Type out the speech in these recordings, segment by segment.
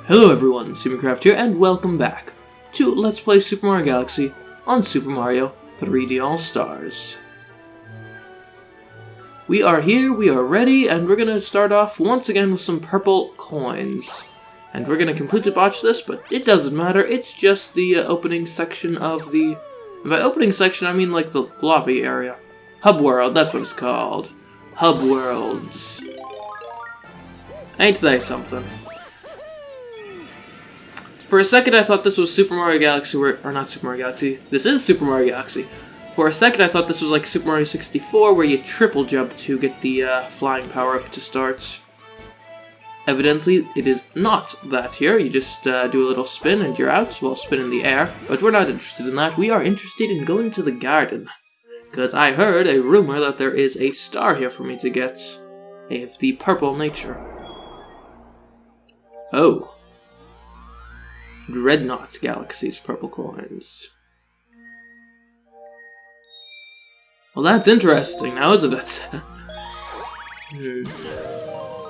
Hello everyone, CMeeCraft here, and welcome back to Let's Play Super Mario Galaxy on Super Mario 3D All-Stars. We are here, we are ready, and we're gonna start off once again with some purple coins. And we're gonna completely botch this, but it doesn't matter, it's just the opening section of the... And by opening section, I mean like the lobby area. Hub World, that's what it's called. Hub Worlds. Ain't they something? For a second I thought this was Super Mario Galaxy, or not Super Mario Galaxy, this is Super Mario Galaxy. For a second I thought this was like Super Mario 64, where you triple jump to get the flying power up to start. Evidently, it is not that here, you just do a little spin and you're out, well, spin in the air. But we're not interested in that, we are interested in going to the garden. Because I heard a rumor that there is a star here for me to get, of the purple nature. Oh. Dreadnought Galaxy's purple coins. Well, that's interesting now, isn't it?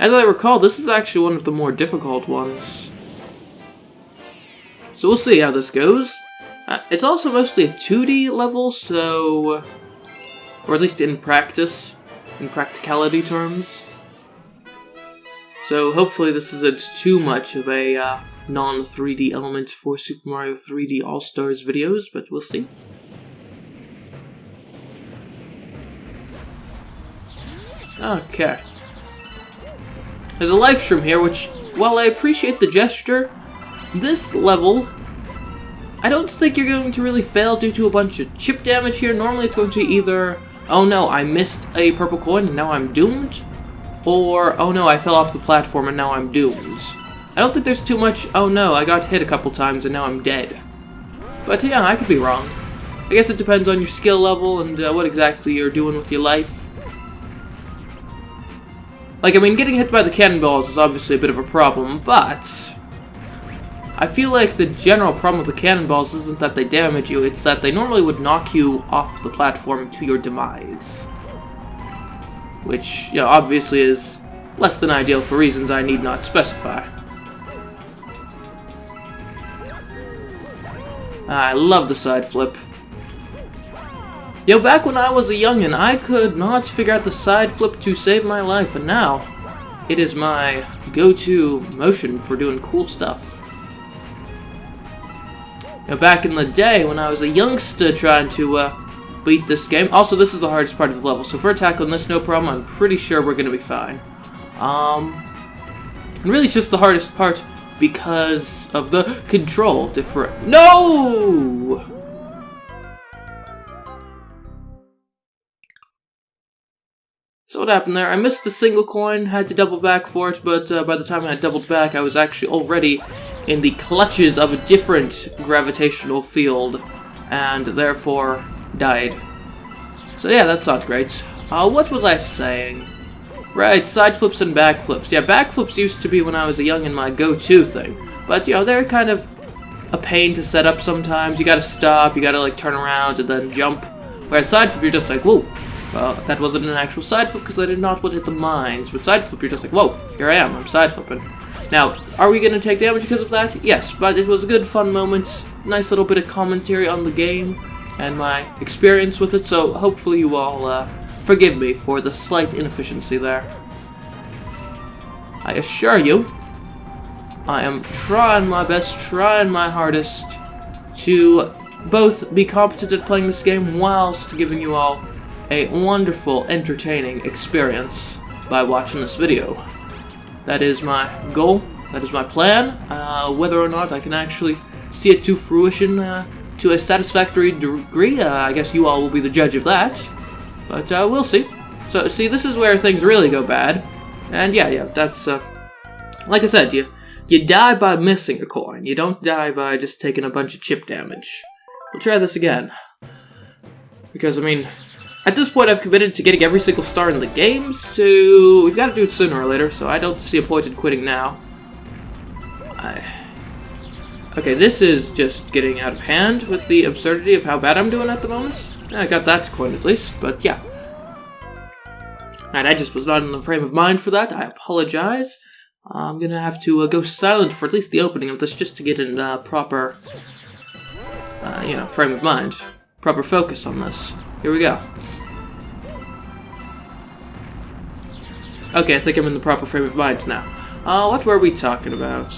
As I recall, this is actually one of the more difficult ones. So we'll see how this goes. It's also mostly a 2D level, so... Or at least in practice, in practicality terms. So hopefully this isn't too much of a non-3D element for Super Mario 3D All-Stars videos, but we'll see. Okay. There's a live stream here, which, while I appreciate the gesture, this level, I don't think you're going to really fail due to a bunch of chip damage here. Normally it's going to be either, oh no, I missed a purple coin and now I'm doomed, or, oh no, I fell off the platform and now I'm doomed. I don't think there's too much, oh no, I got hit a couple times and now I'm dead. But yeah, I could be wrong. I guess it depends on your skill level and what exactly you're doing with your life. Like, I mean, getting hit by the cannonballs is obviously a bit of a problem, but... I feel like the general problem with the cannonballs isn't that they damage you, it's that they normally would knock you off the platform to your demise. Which, you know, obviously is less than ideal for reasons I need not specify. I love the side flip. Yo, back when I was a youngin', I could not figure out the side flip to save my life, and now it is my go-to motion for doing cool stuff. Now, back in the day when I was a youngster trying to beat this game, also this is the hardest part of the level, so if we're tackling this no problem, I'm pretty sure we're gonna be fine. And really it's just the hardest part because of the control different. No! So what happened there? I missed a single coin, had to double back for it, but by the time I had doubled back, I was actually already in the clutches of a different gravitational field, and therefore died. So yeah, that's not great. What was I saying? Right, side flips and back flips. Yeah, back flips used to be when I was a youngin' my go-to thing. But, you know, they're kind of a pain to set up sometimes. You gotta stop, you gotta, like, turn around and then jump. Whereas side flip, you're just like, whoa. Well, that wasn't an actual side flip because I did not want to hit the mines. But side flip, you're just like, whoa, here I am, I'm side flipping. Now, are we gonna take damage because of that? Yes, but it was a good, fun moment. Nice little bit of commentary on the game and my experience with it. So, hopefully you all, forgive me for the slight inefficiency there. I assure you, I am trying my best, trying my hardest to both be competent at playing this game whilst giving you all a wonderful, entertaining experience by watching this video. That is my goal, that is my plan. Whether or not I can actually see it to fruition to a satisfactory degree, I guess you all will be the judge of that. But we'll see. So, see, this is where things really go bad. And yeah, that's, like I said, you die by missing a coin. You don't die by just taking a bunch of chip damage. We'll try this again. Because, I mean, at this point I've committed to getting every single star in the game, so we've got to do it sooner or later, so I don't see a point in quitting now. Okay, this is just getting out of hand with the absurdity of how bad I'm doing at the moment. I got that coin at least, but yeah. And I just was not in the frame of mind for that, I apologize. I'm gonna have to go silent for at least the opening of this just to get in proper, you know, frame of mind. Proper focus on this. Here we go. Okay, I think I'm in the proper frame of mind now. What were we talking about?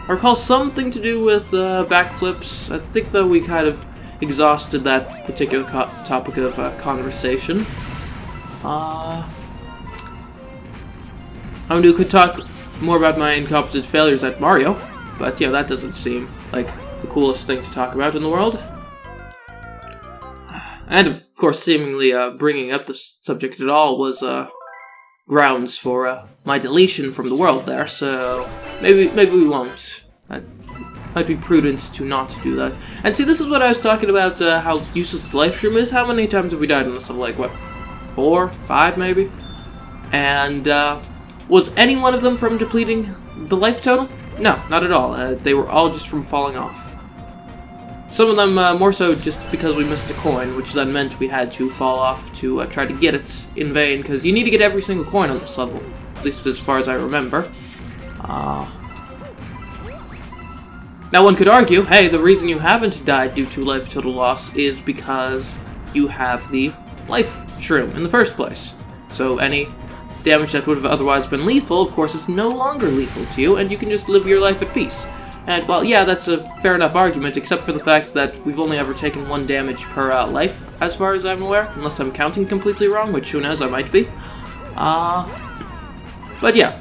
I recall something to do with backflips. I think, though, we kind of exhausted that particular topic of conversation. I mean, we could talk more about my incompetent failures at Mario, but, yeah, that doesn't seem like the coolest thing to talk about in the world. And, of course, seemingly bringing up the subject at all was grounds for my deletion from the world there, so maybe we won't. It might be prudent to not do that. And see, this is what I was talking about, how useless the life stream is. How many times have we died in this? Like, what, 4, 5 maybe? And was any one of them from depleting the life total? No, not at all. They were all just from falling off. Some of them more so just because we missed a coin, which then meant we had to fall off to try to get it in vain, because you need to get every single coin on this level, at least as far as I remember. Now one could argue, hey, the reason you haven't died due to life total loss is because you have the life shroom in the first place. So any damage that would have otherwise been lethal, of course, is no longer lethal to you, and you can just live your life at peace. And, well, yeah, that's a fair enough argument, except for the fact that we've only ever taken 1 damage per life, as far as I'm aware, unless I'm counting completely wrong, which who knows, I might be. But yeah,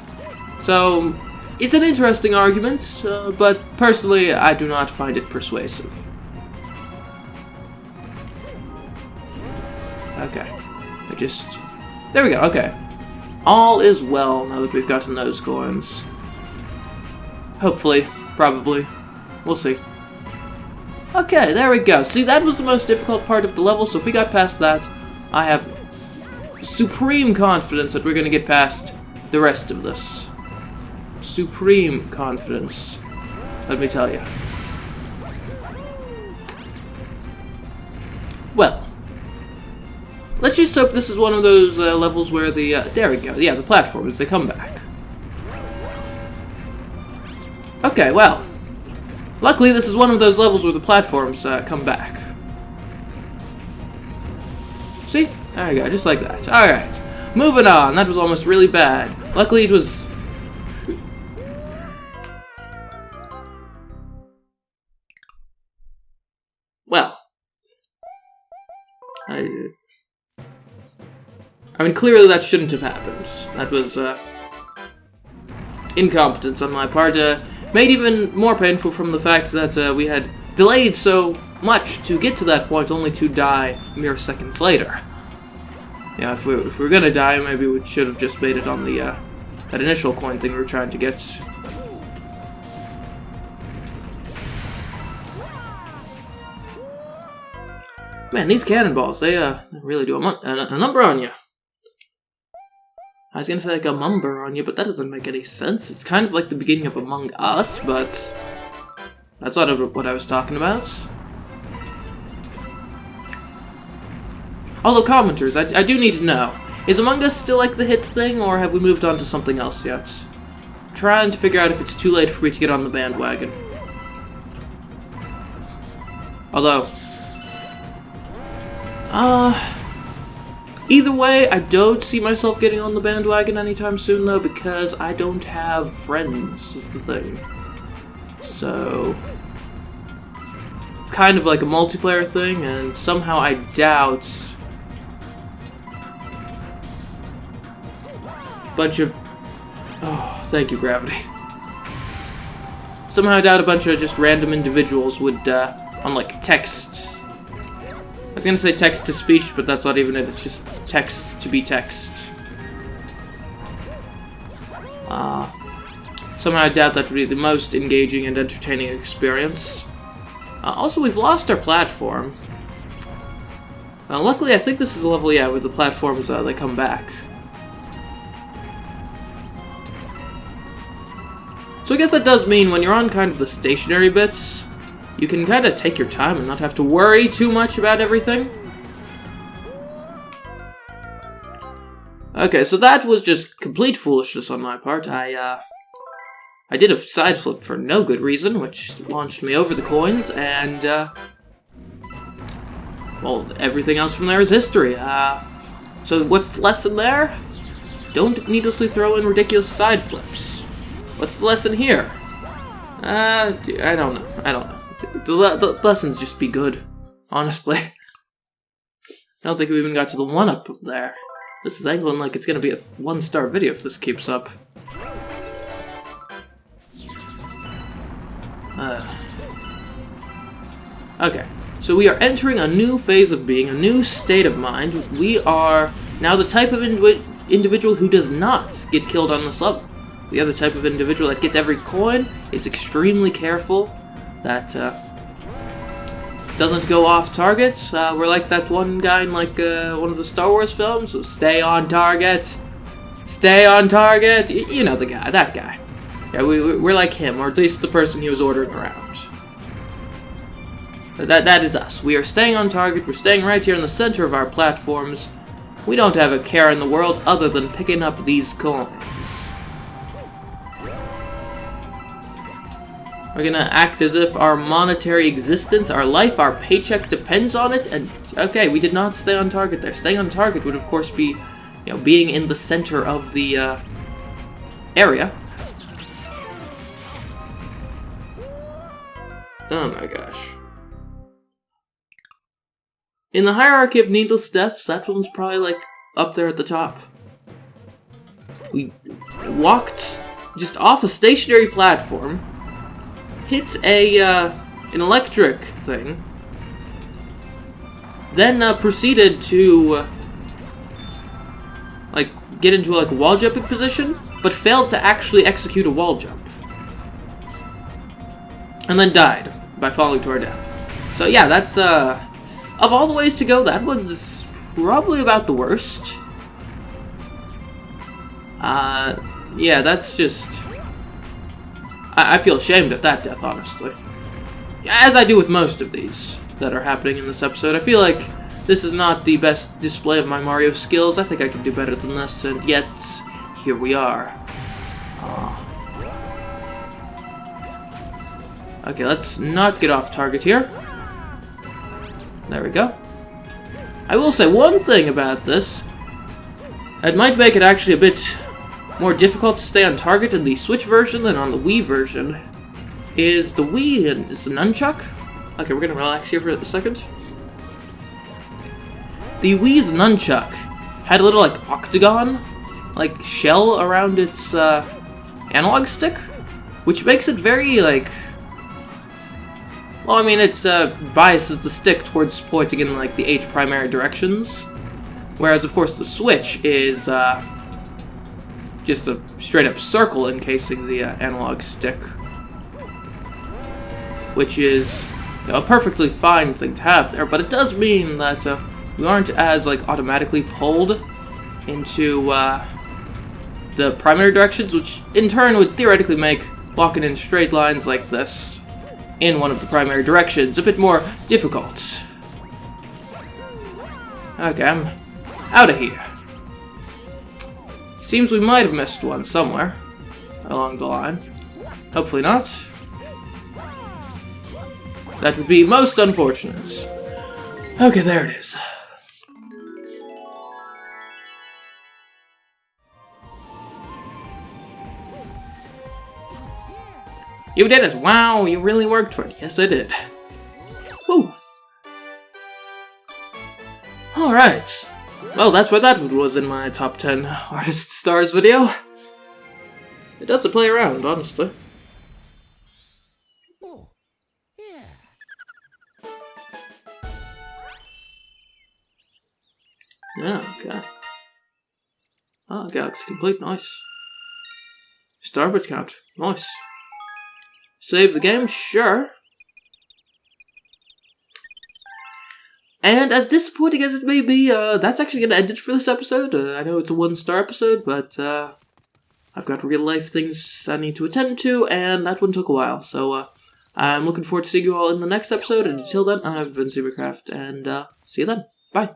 so it's an interesting argument, but personally, I do not find it persuasive. Okay, there we go, okay. All is well now that we've gotten those coins. Hopefully. Probably. We'll see. Okay, there we go. See, that was the most difficult part of the level, so if we got past that, I have supreme confidence that we're going to get past the rest of this. Supreme confidence, let me tell you. Well, let's just hope this is one of those levels where the, there we go, yeah, the platforms, they come back. Okay, well, luckily this is one of those levels where the platforms come back. See? There we go, just like that. Alright, moving on. That was almost really bad. Luckily it was... Well. I mean, clearly that shouldn't have happened. That was, incompetence on my part. Made even more painful from the fact that we had delayed so much to get to that point, only to die mere seconds later. Yeah, if we were gonna die, maybe we should have just made it on the that initial coin thing we were trying to get. Man, these cannonballs, they really do a number on you. I was gonna say like a mumber on you, but that doesn't make any sense. It's kind of like the beginning of Among Us, but that's not what I was talking about. Although commenters, I do need to know, is Among Us still like the hit thing, or have we moved on to something else yet? I'm trying to figure out if it's too late for me to get on the bandwagon. Although, either way, I don't see myself getting on the bandwagon anytime soon, though, because I don't have friends, is the thing. So, it's kind of like a multiplayer thing, and somehow I doubt bunch of... Oh, thank you, Gravity. Somehow I doubt a bunch of just random individuals would, on, like, text... I was gonna say text-to-speech, but that's not even it, it's just text-to-be-text. Somehow I doubt that would be the most engaging and entertaining experience. Also, we've lost our platform. Luckily, I think this is a level, yeah, where the platforms, they come back. So I guess that does mean when you're on kind of the stationary bits, you can kind of take your time and not have to worry too much about everything. Okay, so that was just complete foolishness on my part. I did a side flip for no good reason, which launched me over the coins, and, well, everything else from there is history. So what's the lesson there? Don't needlessly throw in ridiculous side flips. What's the lesson here? I don't know. The lessons just be good, honestly. I don't think we even got to the 1-up there. This is angling like it's gonna be a 1-star video if this keeps up. Okay, so we are entering a new phase of being, a new state of mind. We are now the type of individual who does not get killed on this level. We are the type of individual that gets every coin, is extremely careful, that doesn't go off target. We're like that one guy in like one of the Star Wars films, so stay on target. Stay on target. You know the guy, that guy. Yeah, we're like him, or at least the person he was ordering around. That is us. We are staying on target. We're staying right here in the center of our platforms. We don't have a care in the world other than picking up these coins. We're gonna act as if our monetary existence, our life, our paycheck depends on it, and okay, we did not stay on target there. Staying on target would of course be, you know, being in the center of the area. Oh my gosh. In the hierarchy of needless deaths, that one's probably like up there at the top. We walked just off a stationary platform, hit an electric thing, then proceeded to like get into like a wall jumping position, but failed to actually execute a wall jump, and then died by falling to our death. So yeah, that's of all the ways to go, that one's probably about the worst. Yeah, that's just... I feel ashamed at that death, honestly. As I do with most of these that are happening in this episode. I feel like this is not the best display of my Mario skills. I think I can do better than this, and yet, here we are. Okay, let's not get off target here. There we go. I will say one thing about this. It might make it actually a bit more difficult to stay on target in the Switch version than on the Wii version. Is the Wii and is the nunchuck? Okay, we're gonna relax here for a second. The Wii's nunchuck had a little like octagon, like shell around its analog stick, which makes it very like... Well, I mean, it biases the stick towards pointing in, like, the 8 primary directions. Whereas, of course, the Switch is, just a straight-up circle encasing the analog stick. Which is, you know, a perfectly fine thing to have there, but it does mean that, we aren't as, like, automatically pulled into, the primary directions, which, in turn, would theoretically make walking in straight lines like this in one of the primary directions a bit more difficult. Okay, I'm out of here. Seems we might have missed one somewhere along the line. Hopefully not. That would be most unfortunate. Okay, there it is. You did it! Wow, you really worked for it. Yes, I did. Woo! Alright. Well, that's what that was in my top 10 Artist Stars video. It doesn't play around, honestly. Oh, yeah. Yeah, okay. Oh, Galaxy Complete, nice. Starbit count, nice. Save the game, sure. And as disappointing as it may be, that's actually going to end it for this episode. I know it's a 1-star episode, but I've got real life things I need to attend to, and that one took a while. So I'm looking forward to seeing you all in the next episode, and until then, I've been CMeeCraft, and see you then. Bye.